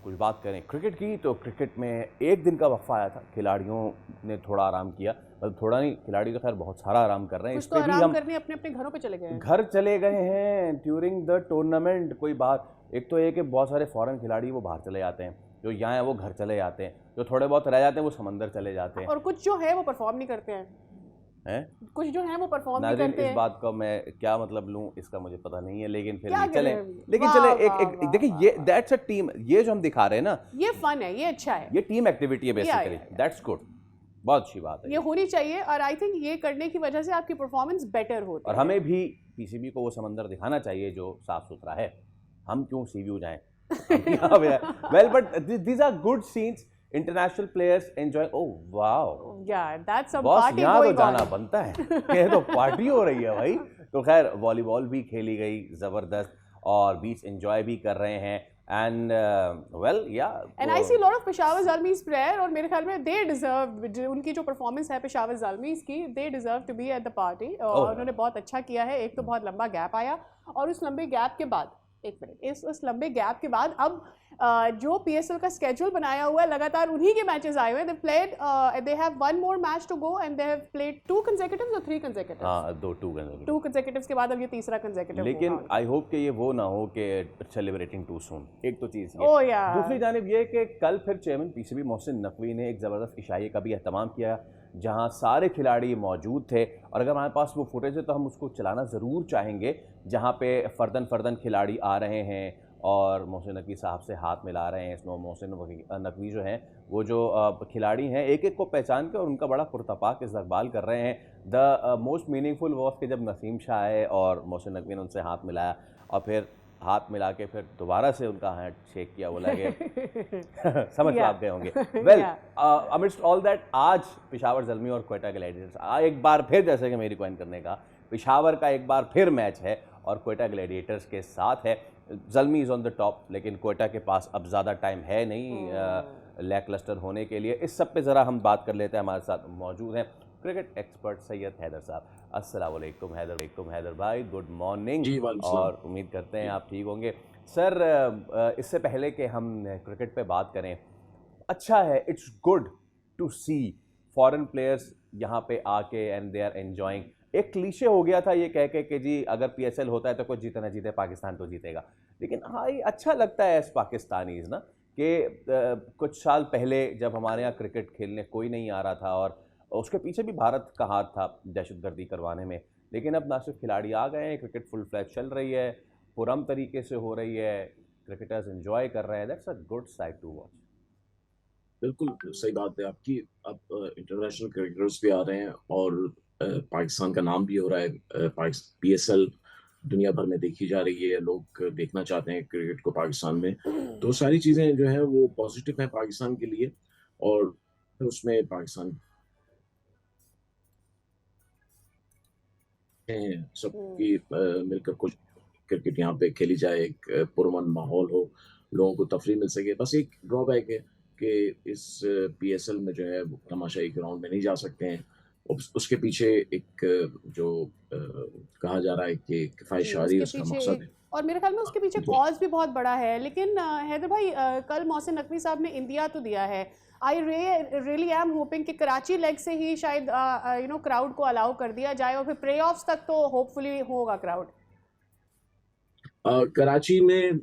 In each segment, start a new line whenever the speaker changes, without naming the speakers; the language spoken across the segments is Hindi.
कुछ बात करें क्रिकेट की, तो क्रिकेट में एक दिन का वक्फा आया था, खिलाड़ियों ने थोड़ा आराम किया, मतलब थोड़ा नहीं, खिलाड़ी तो खैर बहुत सारा आराम कर रहे हैं,
कुछ
इस
तो
पे भी
आराम
हम
करने अपने अपने घरों पे चले गए हैं।
घर चले गए हैं ड्यूरिंग द टूर्नामेंट। कोई बात, एक तो ये कि बहुत सारे फॉरेन खिलाड़ी वो बाहर चले जाते हैं, जो यहाँ है वो घर चले जाते हैं, जो थोड़े बहुत रह जाते हैं वो समंदर चले जाते
और कुछ जो है वो परफॉर्म नहीं करते हैं,
हैं।
कुछ जो है वो परफॉर्म नहीं
नाज़रीन,
करते
इस
हैं।
बात का मैं क्या मतलब लूँ इसका मुझे पता नहीं है, लेकिन फिर
क्या
भी
करें
चलें।
अभी?
लेकिन चले
वाह
एक
वाह
एक
वाह
देखिए,
वाह
ये
वाह।
दैट्स अ टीम, ये जो हम दिखा रहे हैं ना,
ये फन है, ये अच्छा है।
ये टीम एक्टिविटी है बेसिकली,
या।
दैट्स गुड, बहुत अच्छी बात है
ये होनी चाहिए, और आई थिंक ये करने की वजह से आपकी परफॉर्मेंस बेटर होती
और
है।
हमें भी पीसीबी को वो समंदर दिखाना चाहिए जो साफ सुथरा है। हम क्यों सीव्यू जाएं, हम यहाँ पे well, but these are good scenes, international players enjoy. Oh wow,
yeah that's some
boss
party
यहाँ तो
गोइंग
जाना
ऑन।
बनता है, ये तो पार्टी हो रही है भाई। तो खैर वॉलीबॉल भी खेली गई ज़बरदस्त, और बीच एंजॉय भी कर रहे हैं, एंड वेल या
and I see lot of Peshawar Zalmi's player, और मेरे ख्याल में दे डिजर्व, उनकी जो परफॉर्मेंस है पेशावर ज़ल्मीज़ की, they deserve to be at the party. और उन्होंने बहुत अच्छा किया है। एक तो बहुत लंबा गैप आया, और उस लंबे गैप के बाद, एक मिनट, उस लंबे गैप के बाद अब जो पीएसएल का स्केड्यूल बनाया हुआ है, लगातार उन्हीं के मैचेस आए हुए हैं। They have one more match to go, and they have played 2 consecutives और 3 कंसेक्यूटिव्स।
हाँ, दो टू
कंसेक्यूटिव्स के बाद अब ये तीसरा कंसेक्यूटिव
लेकिन
होगा।
आई होप कि ये वो ना हो कि सेलिब्रेटिंग टू सून, एक तो चीज़
ओह
ये।
यार।
दूसरी जानिब ये कि कल फिर चेयरमैन पीसीबी मोहसिन नकवी ने एक ज़बरदस्त इशाये का भी अहतमाम किया, जहां सारे खिलाड़ी मौजूद थे, और अगर हमारे पास वो फुटेज है तो हम उसको चलाना ज़रूर चाहेंगे, जहां पे फ़र्दन फ़र्दन खिलाड़ी आ रहे हैं और मोहसिन नकवी साहब से हाथ मिला रहे हैं। इसमें मोहसिन नकवी जो हैं, वो जो खिलाड़ी हैं, एक एक को पहचान के और उनका बड़ा पुरतपाक इस्तकबाल कर रहे हैं। द मोस्ट मीनिंगफुल वॉज कि जब नसीम शाह आए और मोहसिन नकवी ने उनसे हाथ मिलाया, और फिर हाथ मिला के फिर दोबारा से उनका हैंड शेक किया, बोला कि समझ तो आप गए होंगे। वेल, अमिडस्ट ऑल दैट, आज पेशावर ज़ल्मी और क्वेटा ग्लैडिएटर्स एक बार फिर, जैसे कि मेरी कॉइन करने का, पेशावर का एक बार फिर मैच है और क्वेटा ग्लैडिएटर्स के साथ है। Zalmi is on the top, लेकिन क्वेटा के पास अब ज़्यादा टाइम है नहीं लैकलस्टर होने के लिए। इस सब पे ज़रा हम बात कर लेते हैं। हमारे साथ मौजूद हैं क्रिकेट एक्सपर्ट सैयद हैदर साहब। अस्सलाम वालेकुम हैदर भाई, गुड मॉर्निंग,
जी वालेकुम सलाम।
और उम्मीद करते हैं
जी
आप ठीक होंगे। सर, इससे पहले कि हम क्रिकेट पे बात करें, अच्छा है, it's good to see foreign players यहाँ पे आके एंड दे आर एंजॉइंग। एक क्लीशे हो गया था ये कह के कि जी अगर पीएसएल होता है तो कोई जीते ना जीते, पाकिस्तान तो जीतेगा, लेकिन हाँ, ये अच्छा लगता है एज पाकिस्तानीज ना, कि कुछ साल पहले जब हमारे यहाँ क्रिकेट खेलने कोई नहीं आ रहा था, और उसके पीछे भी भारत का हाथ था दहशतगर्दी करवाने में, लेकिन अब ना सिर्फ खिलाड़ी आ गए हैं, क्रिकेट फुल फ्लैश चल रही है, पुरम तरीके से हो रही है, क्रिकेटर्स एंजॉय कर रहे हैं। That's a good side to watch.
बिल्कुल सही बात है आपकी। अब इंटरनेशनल क्रिकेटर्स भी आ रहे हैं और पाकिस्तान का नाम भी हो रहा है। पीएसएल दुनिया भर में देखी जा रही है, लोग देखना चाहते हैं क्रिकेट को पाकिस्तान में। तो सारी चीजें जो है वो पॉजिटिव है पाकिस्तान के लिए। और उसमें पाकिस्तान हैं सबकी मिलकर कुछ क्रिकेट यहाँ पे खेली जाए, एक पुरअमन माहौल हो, लोगों को तफरीह मिल सके। बस एक ड्रॉबैक है कि इस पीएसएल में जो है वो तमाशाई ग्राउंड में नहीं जा सकते हैं। उसके पीछे एक जो कहा जा रहा है कि
जी,
किफायतशारी
उसके
उसका
पीछे
मकसद
एक, और मेरे ख्याल में उसके पीछे
है।
कॉज भी बहुत बड़ा है। लेकिन हैदर भाई, कल मोहसिन नकवी साहब ने इंडिया तो दिया है। आई रियली एम होपिंग कि कराची लेग से ही शायद क्राउड को अलाउ कर दिया जाए, और फिर प्ले ऑफ्स तक तो होपफुली होगा क्राउड।
कराची में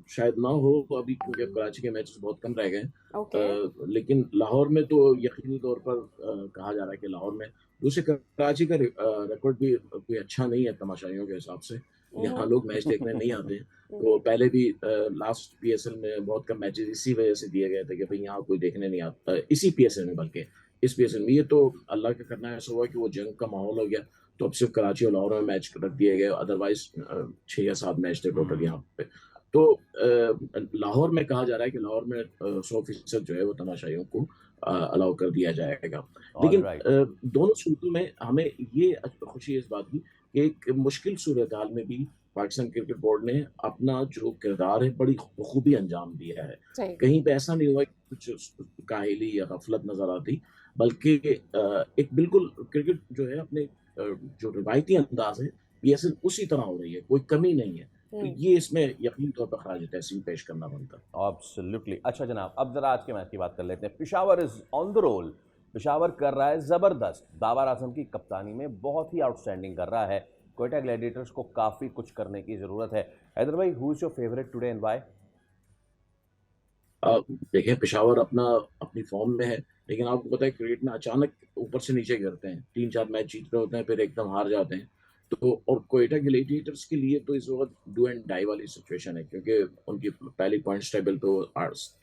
शायद ना हो अभी, क्योंकि कराची के मैचेस बहुत कम रह गए।
ओके।
लेकिन लाहौर में तो यकीनी तौर पर कहा जा रहा है कि लाहौर में। दूसरे, कराची का रिकॉर्ड भी कोई अच्छा नहीं है तमाशाइयों के हिसाब से। यहाँ लोग मैच देखने नहीं आते हैं। तो पहले भी लास्ट पीएसएल में बहुत कम मैचेस इसी वजह से दिए गए थे कि भाई यहाँ कोई देखने नहीं आता। इसी पीएसएल में, बल्कि इस पीएसएल में, ये तो अल्लाह का करना ऐसा हुआ कि वो जंग का माहौल हो गया, तो अब सिर्फ कराची और लाहौर में मैच रख दिए गए। अदरवाइज 6 या 7 मैच थे टोटल यहाँ पे। तो लाहौर में कहा जा रहा है कि लाहौर में 100% जो है वो तमाशाइयों को अलाउ कर दिया जाएगा।
ऑल
लेकिन
राइट।
दोनों सूरतों में हमें ये खुशी है इस बात की कि एक मुश्किल सूरत हाल में भी पाकिस्तान क्रिकेट बोर्ड ने अपना जो किरदार है बड़ी बखूबी अंजाम दिया है।
सही।
कहीं पे ऐसा नहीं हुआ कि कुछ काहिली या गफलत नजर आती, बल्कि एक बिल्कुल क्रिकेट जो है अपने जो रिवायती अंदाज है पीएसएल उसी तरह हो रही है, कोई कमी नहीं है। तो ये इसमें यकीनी तौर पर खराज तहसीन पेश करना बनता है।
एब्सोल्युटली। अच्छा जनाब, अब जरा आज के मैच की बात कर लेते हैं। Peshawar is on the roll. Peshawar कर रहा है ज़बरदस्त। बाबर आजम की कप्तानी में बहुत ही आउटस्टैंडिंग कर रहा है। कोयटा ग्लैडिएटर्स को काफ़ी कुछ करने की ज़रूरत है। हैदर भाई, who is your favourite today and why?
देखिए पेशावर अपनी फॉर्म में है, लेकिन आपको पता है क्रिकेट में अचानक ऊपर से नीचे गिरते हैं, 3-4 मैच जीत रहे होते हैं फिर एकदम हार जाते हैं। तो और कोयटा ग्लैडिएटर्स के लिए तो इस वक्त डू एंड डाई वाली सिचुएशन है, क्योंकि उनकी पहली पॉइंट्स टेबल पे वो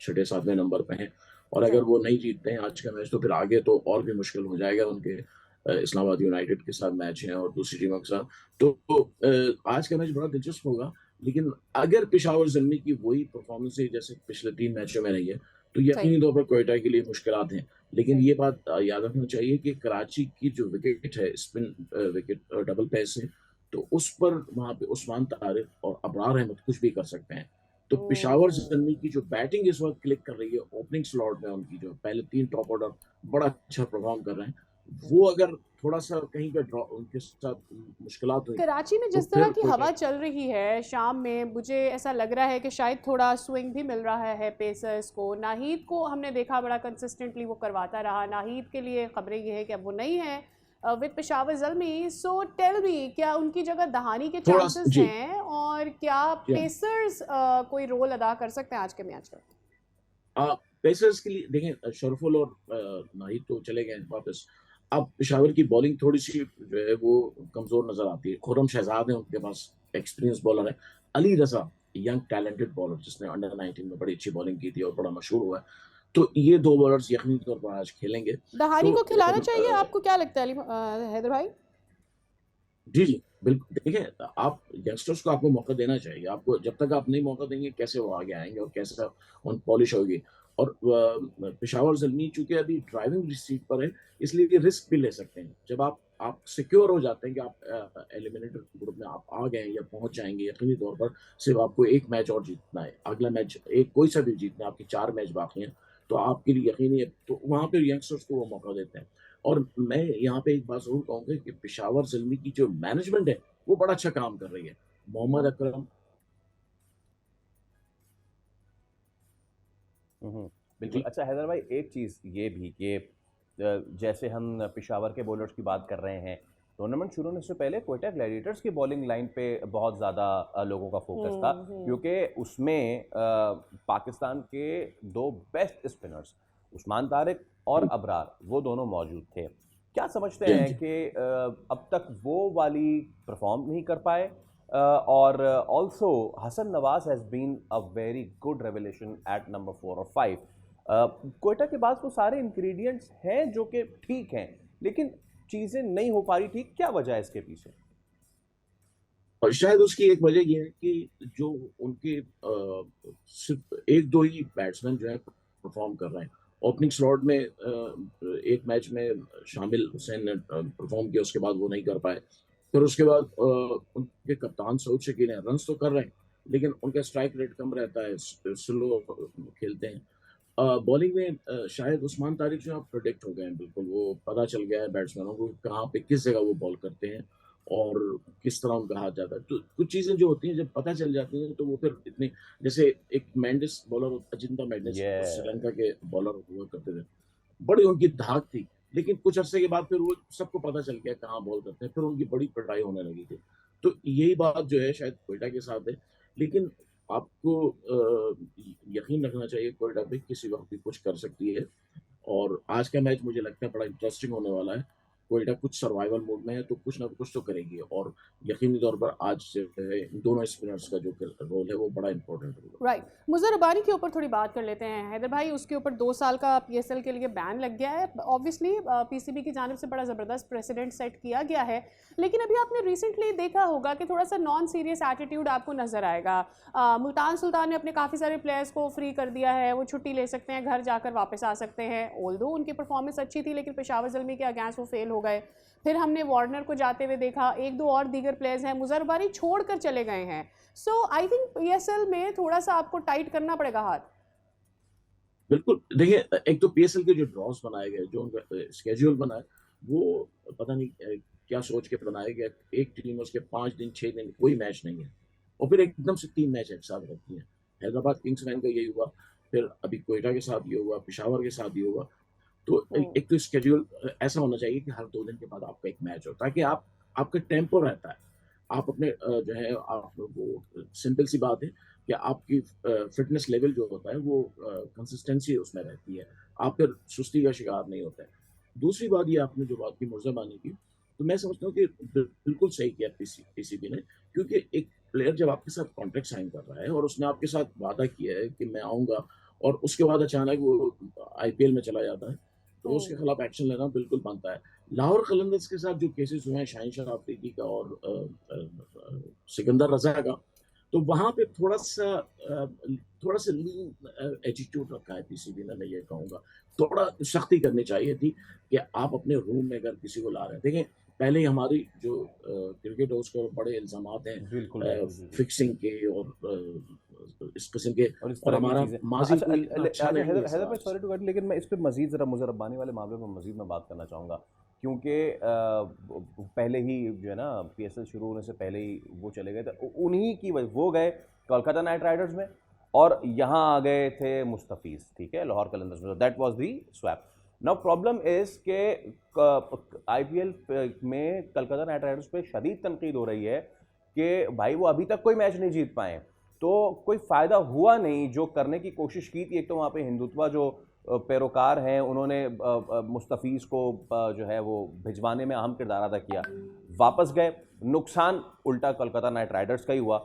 6-7वें नंबर पे हैं, और अगर वो नहीं जीतते हैं आज का मैच तो फिर आगे तो और भी मुश्किल हो जाएगा उनके। इस्लामाबाद यूनाइटेड के साथ मैच है और दूसरी टीमों के साथ, तो आज का मैच बड़ा दिलचस्प होगा। लेकिन अगर पेशावर ज़ल्मी की वही परफॉर्मेंस है जैसे पिछले 3 मैचों में रही है, तो
सही
यकीनी तौर पर कोयटा के लिए मुश्किलात हैं। लेकिन
सही
ये बात याद रखना चाहिए कि कराची की जो विकेट है, स्पिन विकेट डबल पेस है, तो उस पर वहाँ पे उस्मान तारिक और अबरार अहमद कुछ भी कर सकते हैं। तो पेशावर
हम्म।
ज़ल्मी की जो बैटिंग इस वक्त क्लिक कर रही है, ओपनिंग स्लॉट में उनकी जो पहले 3 टॉप ऑर्डर बड़ा अच्छा परफॉर्म कर रहे हैं। वो अगर थोड़ा-सा कहीं पे ड्रॉ उनके साथ मुश्किलात हुई,
कराची में
तो
जिस तरह
फिर
की
कोयटा
हवा चल रही है शाम में, मुझे ऐसा लग रहा है कि शायद थोड़ा स्विंग भी मिल रहा है पेसर्स को। नाहीद को हमने देखा बड़ा कंसिस्टेंटली वो करवाता रहा। नाहीद के लिए खबरें ये है कि अब वो नहीं है with Peshawar Zalmi. So tell me, क्या उनकी जगह दहानी के
थोड़ा
चांसेस
जी,
हैं, और क्या
जी हाँ।
पेसर्स कोई रोल अदा कर सकते हैं आज के मैच में?
पेसर्स के लिए देखें, शरफुल और नाहिद तो चले गए वापस। अब पेशावर की बॉलिंग थोड़ी-सी जो है वो कमज़ोर नज़र आती है। खुर्रम शहज़ाद है उनके पास, एक्सपीरियंस बॉलर है। Ali Raza, young talented bowler जिसने अंडर 19 में बड़ी अच्छी बॉलिंग की थी और बड़ा मशहूर हुआ है। तो ये 2 बॉलर्स यकीनी तौर पर आज खेलेंगे।
दहानी
तो
को खिलाना चाहिए, आपको क्या लगता है हैदर भाई?
जी, जी, बिल्कुल। देखिए, आप यंगस्टर्स को आपको मौका देना चाहिए। आपको जब तक आप नहीं मौका देंगे, कैसे वो आगे आएँगे और कैसे उन पॉलिश होगी। और पेशावर ज़ल्मी चूँकि अभी ड्राइविंग सीट पर है, इसलिए रिस्क भी ले सकते हैं। जब आप सिक्योर हो जाते हैं कि आप एलिमिनेटर ग्रुप में आप आ गए हैं या पहुँच जाएँगे, यकीनी तौर पर सिर्फ़ आपको 1 मैच और जीतना है। अगला मैच एक कोई सा भी जीतना है, आपके 4 मैच बाकी हैं, तो आपके लिए यकीनी है, तो वहाँ पे यंगस्टर्स को वो मौका देते हैं। और मैं यहाँ पे एक बात ज़रूर कहूँगा कि पेशावर ज़ल्मी की जो मैनेजमेंट है, वो बड़ा अच्छा काम कर रही है। मोहम्मद अकरम
हम्म, बिल्कुल।
जी,
अच्छा हैदर भाई, एक चीज़ ये भी कि जैसे हम पेशावर के बॉलर्स की बात कर रहे हैं, टूर्नामेंट शुरू होने से पहले कोयटा ग्लैडिएटर्स की बॉलिंग लाइन पे बहुत ज़्यादा लोगों का फोकस था,
हम्म।
क्योंकि उसमें पाकिस्तान के 2 बेस्ट स्पिनर्स उस्मान तारिक और
जी,
अबरार, वो दोनों मौजूद थे। क्या समझते
जी, हाँ
हैं
जी।
कि अब तक वो वाली परफॉर्म नहीं कर पाए? और also Hasan Nawaz has been a very good revelation at number 4 और 5। कोयटा के पास वो सारे इंग्रेडिएंट्स हैं जो कि ठीक हैं, लेकिन चीज़ें नहीं हो पा रही ठीक। क्या वजह है इसके पीछे?
और शायद उसकी एक वजह ये है कि जो उनके सिर्फ़ 1-2 ही बैट्समैन जो है परफ़ॉर्म कर रहे हैं। ओपनिंग स्लॉट में एक मैच में शामिल हुसैन ने परफ़ॉर्म किया, उसके बाद वो नहीं कर पाए। फिर उसके बाद उनके कप्तान सऊद शकील हैं, रन्स तो कर रहे हैं, लेकिन उनका स्ट्राइक रेट कम रहता है, स्लो खेलते हैं। बॉलिंग में शायद उस्मान तारिक जो है प्रेडिक्ट हो गए हैं बिल्कुल, वो पता चल गया है बैट्समैनों को कहाँ पे किस जगह वो बॉल करते हैं और किस तरह उनका हाथ जाता है। तो कुछ चीज़ें जो होती हैं जब पता चल जाती हैं तो वो फिर इतनी, जैसे एक मेंडिस बॉलर अजिंता मेंडिस
ये
श्रीलंका के बॉलर हुआ करते थे। बड़ी उनकी धाक थी, लेकिन कुछ अरसे के बाद फिर वो सबको पता चल गया कहाँ बॉल करते हैं, फिर उनकी बड़ी पिटाई होने लगी थी। तो यही बात जो है शायद कोयटा के साथ है, लेकिन आपको यकीन रखना चाहिए कोयटा पे किसी वक़्त भी कुछ कर सकती है। और आज का मैच मुझे लगता है बड़ा इंटरेस्टिंग होने वाला है। कोयटा कुछ सर्वाइवल मोड में है तो कुछ ना कुछ तो करेगी, और यकीनी तौर पर आज जो है इन दोनों स्पिनर्स का जो रोल है वो बड़ा इंपॉर्टेंट होगा।
राइट। मुज़र रब्बानी के ऊपर थोड़ी बात कर लेते हैं हैदर भाई। उसके ऊपर 2 साल का पीएसएल के लिए बैन लग गया है। ऑब्वियसली पीसीबी की जानिब से बड़ा ज़बरदस्त प्रेसिडेंट सेट किया गया है, लेकिन अभी आपने रिसेंटली देखा होगा कि थोड़ा सा नॉन सीरियस एटीट्यूड आपको नज़र आएगा। मुल्तान सुल्तान ने अपने काफ़ी सारे प्लेयर्स को फ्री कर दिया है, वो छुट्टी ले सकते हैं, घर जाकर वापस आ सकते हैं। ऑल्दो उनकी परफॉर्मेंस अच्छी थी, लेकिन पेशावर ज़ल्मी के अगेंस्ट वो फेल हो गए। फिर हमने वार्नर को जाते हुए देखा, एक दो और दीगर प्लेयर्स हैं मुज़र रब्बानी छोड़ कर चले गए हैं। सो आई थिंक पीएसएल में थोड़ा सा आपको टाइट करना पड़ेगा हाथ।
बिल्कुल, देखिए, एक तो पीएसएल के जो ड्रॉस बनाए गए, जो उनका शेड्यूल बना है, वो पता नहीं क्या सोच के बनाया गया। एक टीम उसके 5 दिन, 6 दिन कोई मैच नहीं है। और फिर एकदम से 3 मैच एक साथ रखती हैं। हैदराबाद किंग्स इलेवन का यही हुआ, फिर अभी क्वेटा के साथ ये हुआ, पेशावर के साथ ये हुआ। तो एक तो स्केड्यूल ऐसा होना चाहिए कि हर 2 दिन के बाद आपका एक मैच हो, ताकि आपका टेम्पो रहता है। आप अपने जो है आप वो सिंपल सी बात है कि आपकी फिटनेस लेवल जो होता है वो कंसिस्टेंसी उसमें रहती है, आप फिर सुस्ती का शिकार नहीं होते हैं। दूसरी बात ये आपने जो बात की मुर्ज़ाबानी की, तो मैं समझता हूँ कि बिल्कुल सही किया पीसीबी ने, क्योंकि एक प्लेयर जब आपके साथ कॉन्ट्रैक्ट साइन कर रहा है और उसने आपके साथ वादा किया है कि मैं आऊँगा, और उसके बाद अचानक वो आईपीएल में चला जाता है, तो उसके खिलाफ एक्शन लेना बिल्कुल बनता है। लाहौर कलंदर्स के साथ जो केसेस हुए हैं शाहीन शाह अफरीदी का और सिकंदर रजा का, तो वहाँ पे थोड़ा सा लीन एटीट्यूड रखा है पीसीबी ने, मैं ये कहूँगा। थोड़ा सख्ती करनी चाहिए थी कि आप अपने रूम में अगर किसी को ला रहे हैं, देखें पहले ही हमारी जो क्रिकेट है उसके बड़े इल्ज़ामात हैं फिक्सिंग के और इस किस्म के, और हमारा माजी कोई अच्छा नहीं है।
हैदर भाई सॉरी टू कट, लेकिन मैं इस पे मजीद ज़रा मुझे रब्बानी वाले मामले में मजीद मैं बात करना चाहूँगा, क्योंकि पहले ही जो है ना पीएसएल शुरू होने से पहले ही वो चले गए थे, उन्हीं की वजह वो गए कोलकाता नाइट राइडर्स में, और यहाँ आ गए थे मुस्तफ़ीज़, ठीक है, लाहौर कलंदर्स में। That was the swap. Now problem is के आईपीएल में कोलकाता नाइट राइडर्स पे शदीद तनकीद हो रही है कि भाई वो अभी तक कोई मैच नहीं जीत पाए, तो कोई फ़ायदा हुआ नहीं जो करने की कोशिश की थी। एक तो वहाँ पे हिंदुत्वा जो पैरोकार हैं उन्होंने मुस्तफ़ीज़ को जो है वो भिजवाने में अहम किरदार अदा किया, वापस गए, नुकसान उल्टा कोलकाता नाइट राइडर्स का ही हुआ।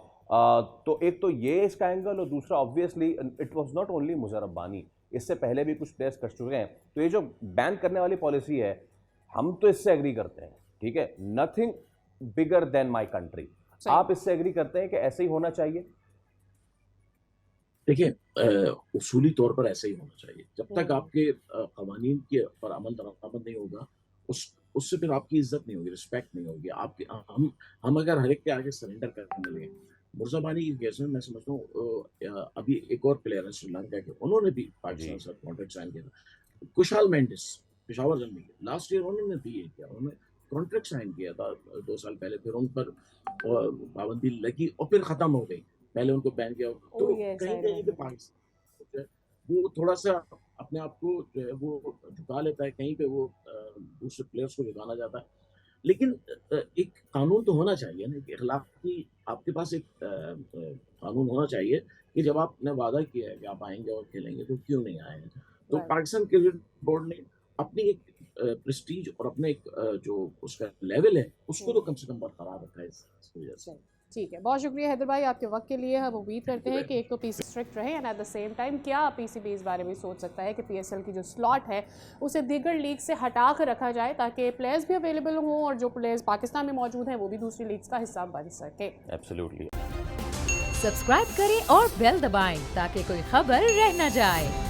तो एक तो ये इसका एंगल, और दूसरा obviously it was not only Muzar Rabbani, इससे पहले भी कुछ प्लेयर्स कर चुके हैं। तो ये जो बैन करने वाली पॉलिसी है, हम तो इससे एग्री करते हैं, ठीक है, nothing bigger than my country. आप इससे एग्री करते हैं कि ऐसे ही होना चाहिए?
देखिए उसूली तौर पर ऐसे ही होना चाहिए। जब तक आपके कवानीन के पर अमल दरामद नहीं होगा, उससे फिर आपकी इज्जत नहीं होगी, रिस्पेक्ट नहीं होगी आपकी। हम अगर हर एक के आगे सरेंडर करने लगे, मुर्ज़ाबानी की केस में मैं समझता हूँ अभी एक और प्लेयर है श्रीलंका के, उन्होंने भी पाकिस्तान से कॉन्ट्रैक्ट साइन किया था, कुशाल मेंडिस, पेशावर जल्दी लास्ट ईयर उन्होंने भी ये किया, उन्होंने कॉन्ट्रैक्ट साइन किया था 2 साल पहले, फिर उन पर पाबंदी लगी और फिर ख़त्म हो गई, पहले उनको बैन किया। तो कहीं पे पाकिस्तान वो थोड़ा सा अपने आप को जो है वो झुका लेता है, कहीं पे वो दूसरे प्लेयर्स को झुकाना जाता है। लेकिन एक कानून तो होना चाहिए ना, इखलाकी आपके पास एक कानून होना चाहिए कि जब आपने वादा किया है कि आप आएंगे और खेलेंगे तो क्यों नहीं आए हैं। तो पाकिस्तान क्रिकेट बोर्ड ने अपनी एक प्रेस्टीज और अपने एक जो उसका लेवल है उसको तो कम से कम बरकरार रखा है इस वजह से।
ठीक है, बहुत शुक्रिया हैदर भाई आपके वक्त के लिए। हम उम्मीद करते हैं कि एक तो पीसी स्ट्रिक्ट रहे and at the same time क्या पीसीबी इस बारे में सोच सकता है कि पीएसएल की जो स्लॉट है उसे दीगर लीग से हटा कर रखा जाए, ताकि प्लेयर्स भी अवेलेबल हों और जो प्लेयर्स पाकिस्तान में मौजूद हैं वो भी दूसरी लीग्स का हिस्सा बन सके।
एब्सोल्युटली।
सब्सक्राइब करें और बेल दबाएं ताकि कोई खबर रह न जाए।